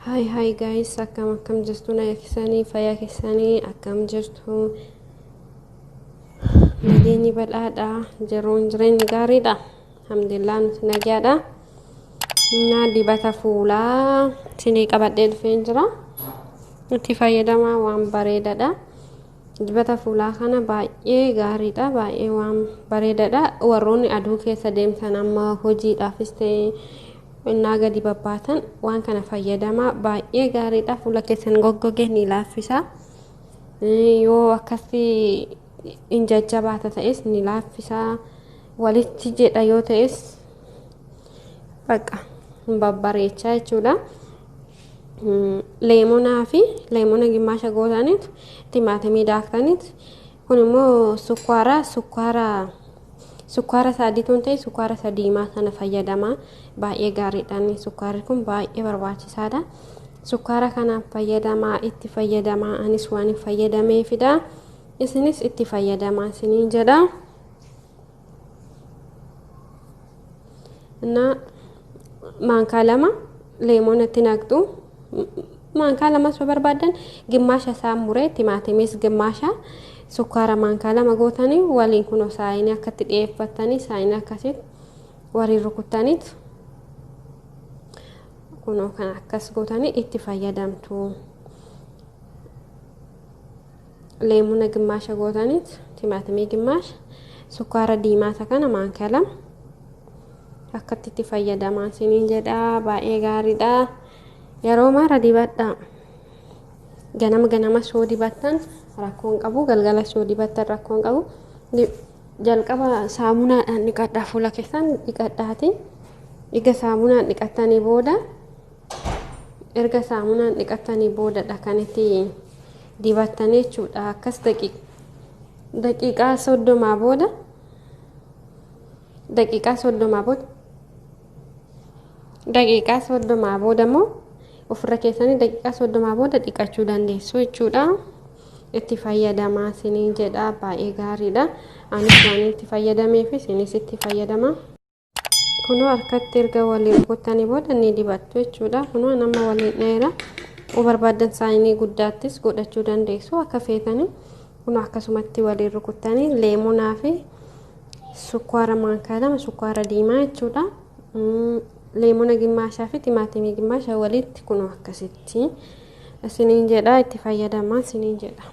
Hi guys, akkam jirtu na keessanii fayyaa keessanii akkam jirtu nageenyi badhaadha jireenyi gaariidha alhamdulillah nuti nagaadha na dibata fuulaa sinii qabadhee dhufeen jira nuti fayyadamaa waan bareedaadha dibata fuulaa kana baay'ee gaariidha baay'ee waan bareedaadha warroonni aduu keessa deemtan amma hojiidhaafis ta'e innaa gadi babbaatan waan kana fayyadamaa baay'ee gaariidha fuula keessan goggogee ni laaffisa yoo akkasii in jajjabaata ta'es ni laaffisa walitti jedha yoo ta'es bakka babbareechaa jechuudha leemonaa fi leemona gimmaasha gootaniit timaatimii daaktaniit kun immoo sukkaara saadituun ta'e sukkaara sadiimaa sana fayyadamaa baay'ee gaariidhaan sukkaarri kun baay'ee barbaachisaadha sukkaara kanaan fayyadamaa itti fayyadamaa anis waan fayyadameefidha isinis itti fayyadamaa isiniin jedha na maankaa lama leemona itti naqxu maankaa lama soo barbaadan gimmaasha isaa muree timaatimis gimmaasha sukkaara maankaa lama gootanii waliin kunoo saayinii akkatti dhiyeeffatanii saayinii akkasitti waliin rukuttaniit kunoo kan akkas gootanii itti fayyadamtu leemona gimmaasha gootaniit timaatimii gimmaasha sukkaara diimaata kana maankaa lama akkatti itti fayyadamaa isiniin jedha baay'ee gaariidha yeroo mara dibadha ganama soo dibattan rakkoon qabu galgala soo dibattan rakkoon qabu jalqaba saamunaadhaan dhiqadhaa fuula keessan dhiqadhaati erga saamunaan dhiqattanii booda erga saamunaan dhiqattanii boodadha kan itti dibattan jechuudha akkas daqiiqaa 30 booda daqiiqaa 30 booda immoo ofirra keessanii daqiiqaa 30 booda dhiqachuu dandeessu jechuudha itti fayyadamaa isiniin jedha baay'ee gaariidha anis waan itti fayyadameef isinis itti fayyadama kunoo harkatti erga waliin rukuttanii booda ni dibattu jechuudha kunoo nama waliin dheera barbaadan saayinii guddaattis godhachuu dandeessu akka feetanii kunoo akkasumatti waliin rukuttanii leemonaa fi sukkaara maankaa lama sukkaara diimaa jechuudha leemona gimmaashaa fi timaatimii gimmaasha walitti kunoo akkasitti isiniin jedha itti fayyadamaa isiniin jedha